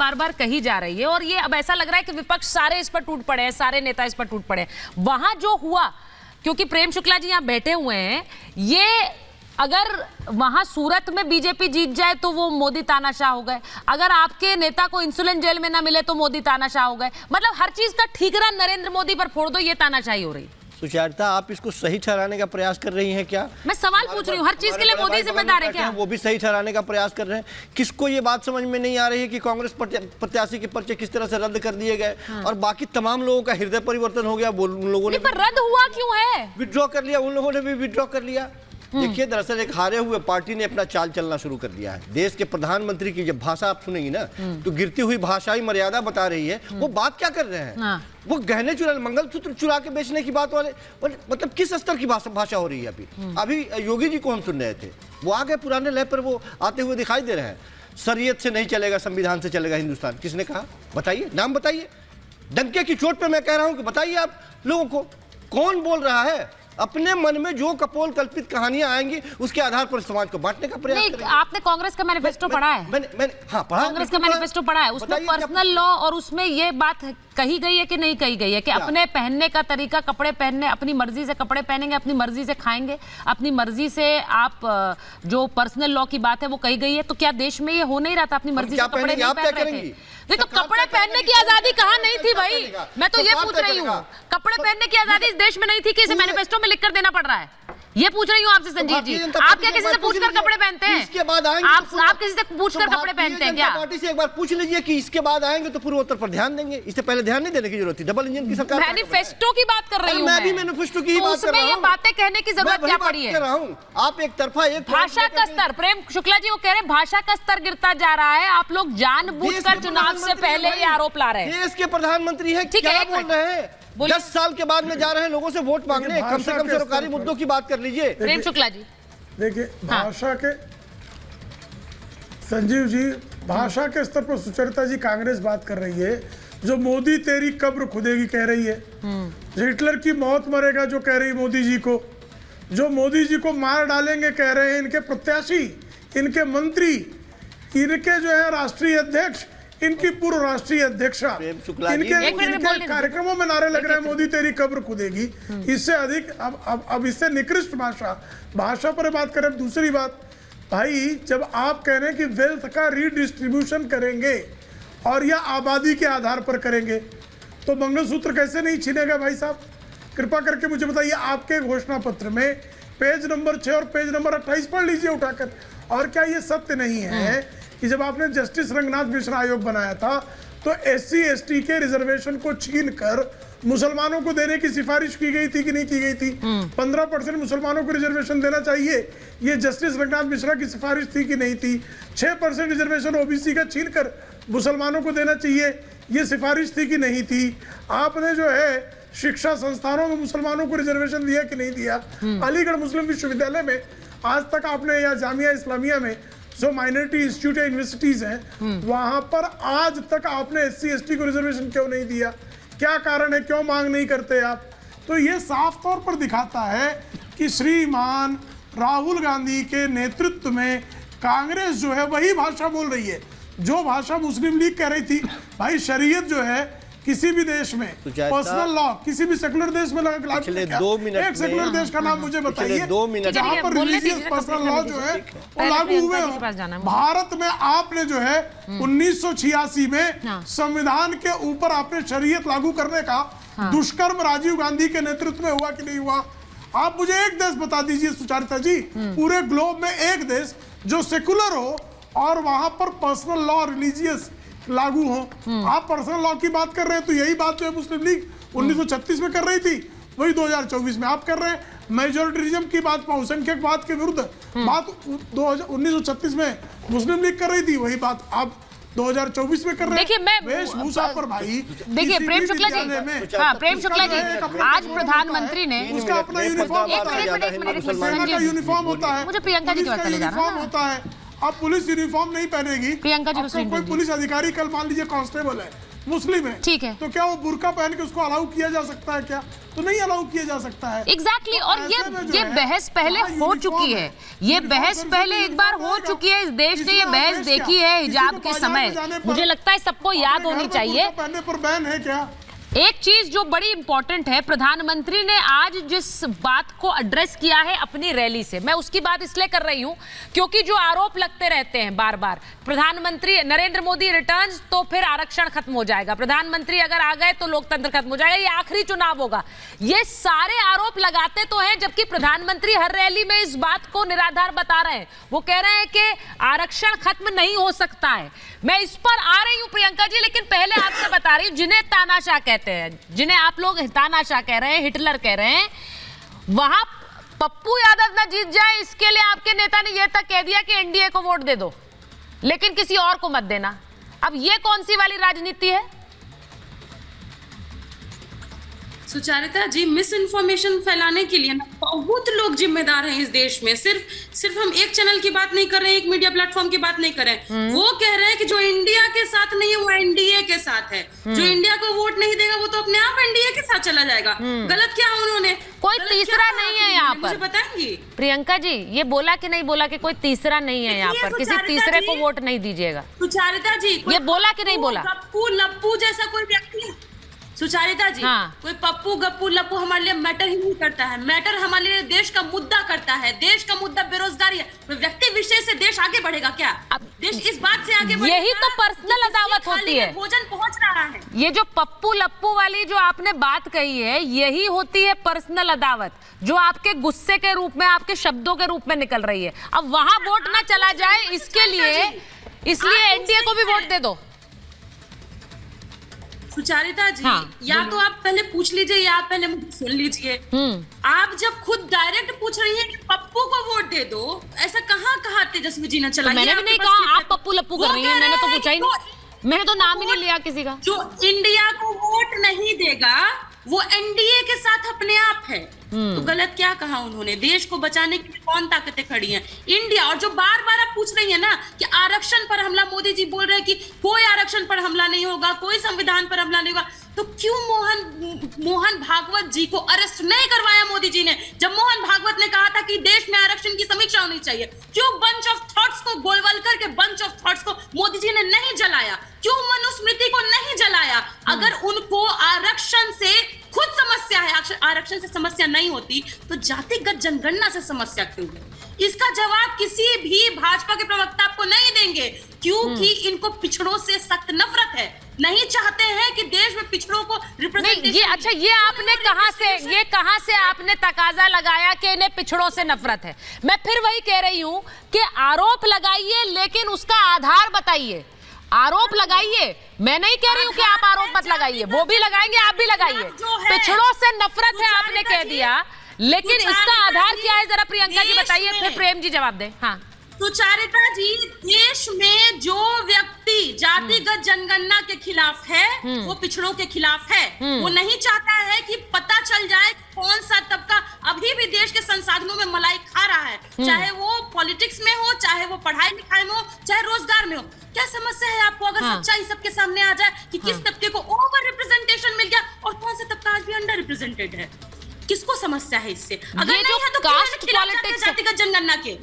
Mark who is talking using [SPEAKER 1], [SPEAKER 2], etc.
[SPEAKER 1] बार बार कही जा रही है और ये अब ऐसा लग रहा है कि विपक्ष सारे इस पर टूट पड़े हैं, सारे नेता इस पर टूट पड़े हैं। वहां जो हुआ, क्योंकि प्रेम शुक्ला जी यहाँ बैठे हुए हैं, ये अगर वहां सूरत में बीजेपी जीत जाए तो वो मोदी तानाशाह हो गए, अगर आपके नेता को इंसुलिन जेल में ना मिले तो मोदी तानाशाह हो गए। मतलब हर चीज का ठीकरा नरेंद्र मोदी पर फोड़ दो, ये तानाशाही हो रही।
[SPEAKER 2] सुचारिता, आप इसको सही ठहराने का प्रयास कर रही हैं क्या?
[SPEAKER 1] मैं सवाल पूछ रही हूँ, हर चीज के लिए मोदी जिम्मेदार है क्या?
[SPEAKER 2] वो भी सही ठहराने का प्रयास कर रहे हैं। किसको ये बात समझ में नहीं आ रही है कि कांग्रेस प्रत्याशी के पर्चे किस तरह से रद्द कर दिए गए और बाकी तमाम लोगों का हृदय परिवर्तन हो गया। उन लोगों ने
[SPEAKER 1] पर रद्द हुआ क्यों है?
[SPEAKER 2] विड्रॉ कर लिया, उन लोगों ने भी विड्रॉ कर लिया। देखिए, दरअसल एक हारे हुए पार्टी ने अपना चाल चलना शुरू कर दिया है। देश के प्रधानमंत्री की जब भाषा आप सुनेंगी ना, तो गिरती हुई भाषाई मर्यादा बता रही है। वो बात क्या कर रहे हैं? वो गहने चुरा, मंगलसूत्र चुरा के बेचने की बात वाले, मतलब किस स्तर की भाषा हो रही है? अभी योगी जी को हम सुन रहे थे, वो आ गए पुराने लय पर, वो आते हुए दिखाई दे रहे हैं। शरीयत से नहीं चलेगा, संविधान से चलेगा हिंदुस्तान। किसने कहा? बताइए, नाम बताइए। डंके की चोट पे मैं कह रहा हूं कि बताइए आप लोगों को, कौन बोल रहा है? अपने मन में जो कपोल कल्पित कहानियां आएंगी उसके आधार पर समाज को बांटने का प्रयास करेंगे।
[SPEAKER 1] आपने कांग्रेस का मैनिफेस्टो पढ़ा है?
[SPEAKER 2] मैंने हाँ पढ़ा।
[SPEAKER 1] कांग्रेस का मैनिफेस्टो पढ़ा है, उसमें पर्सनल लॉ और उसमें ये बात कही गई है कि नहीं कही गई है कि अपने पहनने का तरीका, कपड़े पहनने, अपनी मर्जी से कपड़े पहनेंगे, अपनी मर्जी से खाएंगे, अपनी मर्जी से आप, जो पर्सनल लॉ की बात है वो कही गई है। तो क्या देश में ये हो नहीं रहा था? अपनी मर्जी से कपड़े नहीं पहन रहे थे? नहीं तो कपड़े पहनने की आजादी कहाँ नहीं थी भाई? मैं तो ये पूछ रही हूँ, कपड़े पहनने की आजादी इस देश में नहीं थी कि इसे मैनिफेस्टो में लिखकर देना पड़ रहा है? ये पूछ रही हूँ आपसे संजीव जी। आप क्या किसी से पूछकर कपड़े पहनते हैं?
[SPEAKER 2] इसके बाद आएंगे,
[SPEAKER 1] आप किसी से पूछकर कपड़े पहनते हैं क्या?
[SPEAKER 2] पार्टी से एक बार पूछ लीजिए कि इसके बाद आएंगे तो पूर्वोत्तर पर ध्यान देंगे। इससे पहले ध्यान नहीं देने की जरूरत थी। डबल इंजन की सरकार।
[SPEAKER 1] मैनिफेस्टो की बात कर रही हूँ
[SPEAKER 2] मैं भी मैनिफेस्टो की ही बात कर रहा हूँ।
[SPEAKER 1] ये बातें कहने की जरूरत क्या पड़ी है?
[SPEAKER 2] आप एक तरफा एक
[SPEAKER 1] भाषा का स्तर, प्रेम शुक्ला जी वो कह रहे हैं भाषा का स्तर गिरता जा रहा है, आप लोग जानबूझकर चुनाव से पहले ये आरोप ला रहे हैं।
[SPEAKER 2] देश के प्रधानमंत्री है, क्या बोल रहे हैं? 10 साल के बाद में जा रहे हैं लोगों से वोट मांगने, कम से कम सरकारी मुद्दों की बात कर लीजिए।
[SPEAKER 1] प्रेम शुक्ला जी
[SPEAKER 3] देखिए, भाषा के, संजीव जी, भाषा के स्तर पर सुचरिता जी कांग्रेस बात कर रही है, जो मोदी तेरी कब्र खुदेगी कह रही है, जो हिटलर की मौत मरेगा जो कह रही है मोदी जी को, जो मोदी जी को मार डालेंगे कह रहे हैं इनके प्रत्याशी, इनके मंत्री, इनके जो है राष्ट्रीय अध्यक्ष, इनकी पूर्व राष्ट्रीय अध्यक्षा, इनके कार्यक्रमों में नारे लग रहे हैं मोदी तेरी कब्र खुदेगी। इससे अधिक अब इससे निकृष्ट भाषा पर बात करें। दूसरी बात भाई, जब आप कह रहे हैं कि वेल्थ का रीडिस्ट्रीब्यूशन करेंगे और या आबादी के आधार पर करेंगे, तो मंगलसूत्र कैसे नहीं छीनेगा भाई साहब? कृपा करके मुझे बताइए, आपके घोषणा पत्र में पेज नंबर 6 और पेज नंबर 28 पढ़ लीजिए उठाकर। और क्या ये सत्य नहीं है कि जब आपने जस्टिस रंगनाथ मिश्रा आयोग बनाया था तो SC ST के रिजर्वेशन को छीनकर मुसलमानों को देने की सिफारिश की गई थी कि नहीं की गई थी? 15% मुसलमानों को रिजर्वेशन देना चाहिए, ये जस्टिस रंगनाथ मिश्रा की सिफारिश थी कि नहीं थी? 6% रिजर्वेशन OBC का छीनकर मुसलमानों को देना चाहिए, ये सिफारिश थी कि नहीं थी? आपने जो है शिक्षा संस्थानों में मुसलमानों को रिजर्वेशन दिया कि नहीं दिया? अलीगढ़ मुस्लिम विश्वविद्यालय में आज तक आपने, या जामिया इस्लामिया में जो माइनॉरिटी इंस्टीट्यूट या यूनिवर्सिटीज हैं, वहां पर आज तक आपने SC ST को रिजर्वेशन क्यों नहीं दिया? क्या कारण है, क्यों मांग नहीं करते आप? तो ये साफ तौर पर दिखाता है कि श्रीमान राहुल गांधी के नेतृत्व में कांग्रेस जो है वही भाषा बोल रही है जो भाषा मुस्लिम लीग कह रही थी। भाई शरीयत जो है किसी भी देश में, पर्सनल लॉ किसी भी सेकुलर देश में लागू है क्या?
[SPEAKER 2] 2 मिनट
[SPEAKER 3] एक सेकुलर देश का नाम मुझे बताइए
[SPEAKER 2] 2 मिनट
[SPEAKER 3] जहां पर रिलीजियस पर्सनल लॉ जो है वो लागू हुए हो। भारत में आपने जो है 1986 में संविधान के ऊपर आपने शरीयत लागू करने का दुष्कर्म राजीव गांधी के नेतृत्व में हुआ कि नहीं हुआ? आप मुझे एक देश बता दीजिए सुचारिता जी, पूरे ग्लोब में एक देश जो सेकुलर हो और वहां पर पर्सनल लॉ रिलीजियस लागू हो। आप पर्सनल लॉ की बात कर रहे हैं तो यही बात जो है मुस्लिम लीग 1936 में कर रही थी, वही 2024 में आप कर रहे हैं। मेजोरिटिज्म की बात, बहुसंख्यकवाद के विरुद्ध बात 1936 में मुस्लिम लीग कर रही थी, वही बात आप 2024 में कर रहे हैं।
[SPEAKER 1] देखिए, मैं
[SPEAKER 3] वेशभूषा पर भाई,
[SPEAKER 1] देखिए प्रेम शुक्ला जी, हाँ प्रेम शुक्ला जी, आज प्रधानमंत्री ने
[SPEAKER 3] उसका अपना यूनिफॉर्म होता है,
[SPEAKER 1] मुझे प्रियंका जी के
[SPEAKER 3] यूनिफॉर्म होता है। अब पुलिस यूनिफॉर्म नहीं पहनेगी,
[SPEAKER 1] प्रियंका जी
[SPEAKER 3] कोई पुलिस अधिकारी, कल मान लीजिए कांस्टेबल है, मुस्लिम है,
[SPEAKER 1] ठीक है,
[SPEAKER 3] तो क्या वो बुर्का पहन के उसको अलाउ किया जा सकता है क्या? तो नहीं अलाउ किया जा सकता है।
[SPEAKER 1] एग्जैक्टली
[SPEAKER 3] तो
[SPEAKER 1] और ये बहस पहले हो चुकी है, ये बहस पहले एक बार हो चुकी है, इस देश ने ये बहस देखी है हिजाब के समय, मुझे लगता है सबको याद होनी चाहिए।
[SPEAKER 3] पहनने पर बैन है क्या?
[SPEAKER 1] एक चीज जो बड़ी इंपॉर्टेंट है, प्रधानमंत्री ने आज जिस बात को एड्रेस किया है अपनी रैली से, मैं उसकी बात इसलिए कर रही हूं क्योंकि जो आरोप लगते रहते हैं बार बार, प्रधानमंत्री नरेंद्र मोदी रिटर्न्स तो फिर आरक्षण खत्म हो जाएगा, प्रधानमंत्री अगर आ गए तो लोकतंत्र खत्म हो जाएगा, ये आखिरी चुनाव होगा, ये सारे आरोप लगाते तो हैं, जबकि प्रधानमंत्री हर रैली में इस बात को निराधार बता रहे हैं। वो कह रहे हैं कि आरक्षण खत्म नहीं हो सकता है। मैं इस पर आ रही हूं प्रियंका जी, लेकिन पहले आपसे बता रही हूं, जिन्हें तानाशाह कहते हैं, जिन्हें आप लोग तानाशाह कह रहे हैं, हिटलर कह रहे हैं, वहां पप्पू यादव ना जीत जाए इसके लिए आपके नेता ने यह तक कह दिया कि एनडीए को वोट दे दो लेकिन किसी और को मत देना। अब ये कौन सी वाली राजनीति है?
[SPEAKER 4] सुचारिता जी, मिस इन्फॉर्मेशन फैलाने के लिए ना बहुत लोग जिम्मेदार हैं इस देश में। सिर्फ हम एक चैनल की बात नहीं कर रहे हैं, एक मीडिया प्लेटफॉर्म की बात नहीं कर रहे हैं। वो कह रहे हैं कि जो इंडिया के साथ नहीं है वो एनडीए के साथ है, जो इंडिया को वोट नहीं देगा वो तो अपने आप एनडीए के साथ चला जाएगा। गलत क्या उन्होंने?
[SPEAKER 1] कोई तीसरा नहीं है यहाँ पर,
[SPEAKER 4] मुझे बताएंगी
[SPEAKER 1] प्रियंका जी? ये बोला कि नहीं बोला कि कोई तीसरा नहीं है यहाँ पर, किसी तीसरे को वोट नहीं दीजिएगा?
[SPEAKER 4] सुचारिता जी,
[SPEAKER 1] ये बोला कि नहीं बोला?
[SPEAKER 4] गप्पू लप्पू जैसा कोई व्यक्ति, सुचारिता जी,
[SPEAKER 1] हाँ।
[SPEAKER 4] कोई पप्पू गप्पू लप्पू हमारे लिए मैटर ही नहीं करता है। मैटर हमारे लिए देश का मुद्दा करता है। देश का मुद्दा बेरोजगारी है। तो व्यक्ति विशेष से देश आगे बढ़ेगा क्या? देश इस बात से आगे बढ़ेगा,
[SPEAKER 1] यही तो पर्सनल अदावत होती है।
[SPEAKER 4] भोजन पहुंच रहा है।
[SPEAKER 1] ये जो पप्पू लप्पू वाली जो आपने बात कही है, यही होती है पर्सनल अदावत, जो आपके गुस्से के रूप में, आपके शब्दों के रूप में निकल रही है। अब वहां वोट ना चला जाए इसलिए एनडीए को भी वोट दे दो।
[SPEAKER 4] सुचारिता जी,
[SPEAKER 1] हाँ,
[SPEAKER 4] या तो आप पहले पूछ लीजिए या आप पहले मुझे सुन लीजिए। आप जब खुद डायरेक्ट पूछ रही हैं कि पप्पू को वोट दे दो, ऐसा कहा तेजस्वी जी ने चला?
[SPEAKER 1] तो मैंने भी नहीं कहा आप पप्पू लप्पू कर रही हैं, मैंने तो पूछा ही नहीं, मैंने तो नाम ही नहीं लिया किसी का।
[SPEAKER 4] जो इंडिया को वोट नहीं देगा वो एनडीए के साथ अपने आप है। तो गलत क्या कहा उन्होंने? देश को बचाने के लिए कौन ताकतें खड़ी हैं? इंडिया। और जो बार बार आप पूछ रही है ना कि आरक्षण पर हमला, मोदी जी बोल रहे हैं कि कोई आरक्षण पर हमला नहीं होगा, कोई संविधान पर हमला नहीं होगा, तो क्यों मोहन भागवत जी को अरेस्ट नहीं करवाया मोदी जी ने? जब मोहन भागवत ने कहा था कि देश में आरक्षण की समीक्षा होनी चाहिए, क्यों बंच ऑफ थॉट्स को, गोलवलकर के बंच ऑफ थॉट्स को मोदी जी ने नहीं जलाया? क्यों मनुस्मृति को नहीं जलाया? अगर उनको आरक्षण से खुद समस्या है, आरक्षण से समस्या नहीं होती तो जातिगत जनगणना से समस्या क्यों है? इसका जवाब किसी भी भाजपा के प्रवक्ता आपको नहीं देंगे, क्योंकि इनको पिछड़ों से सख्त नफरत है। नहीं चाहते हैं कि देश में पिछड़ों को रिप्रेजेंटेशन।
[SPEAKER 1] ये अच्छा, ये आपने कहां से आपने तकाजा लगाया कि इन्हें पिछड़ों से नफरत है? मैं फिर वही कह रही हूं कि आरोप लगाइए लेकिन उसका आधार बताइए। आरोप लगाइए, मैं नहीं कह रही हूं कि आप आरोप मत लगाइए, वो भी लगाएंगे, आप भी लगाइए। पिछड़ों से नफरत है आपने कह दिया, लेकिन इसका आधार क्या है जरा प्रियंका जी बताइए, फिर प्रेम जी जवाब दें। हाँ,
[SPEAKER 4] सुचारिता जी, देश में जो व्यक्ति जातिगत जनगणना के खिलाफ है वो पिछड़ों के खिलाफ है। वो नहीं चाहता है कि पता चल जाए कौन सा तबका अभी भी देश के संसाधनों में मलाई खा रहा है, चाहे वो पॉलिटिक्स में हो, चाहे वो पढ़ाई लिखाई में हो, चाहे रोजगार में हो। क्या समस्या है आपको अगर सच्चाई सबके सामने आ जाए कि किस तबके को ओवर रिप्रेजेंटेशन मिल गया और कौन सा तबका आज भी अंडर रिप्रेजेंटेड है? किसको समस्या है इससे? अगर नहीं है तो
[SPEAKER 1] कास्ट पॉलिटिक्स
[SPEAKER 4] जातिगत जनगणना के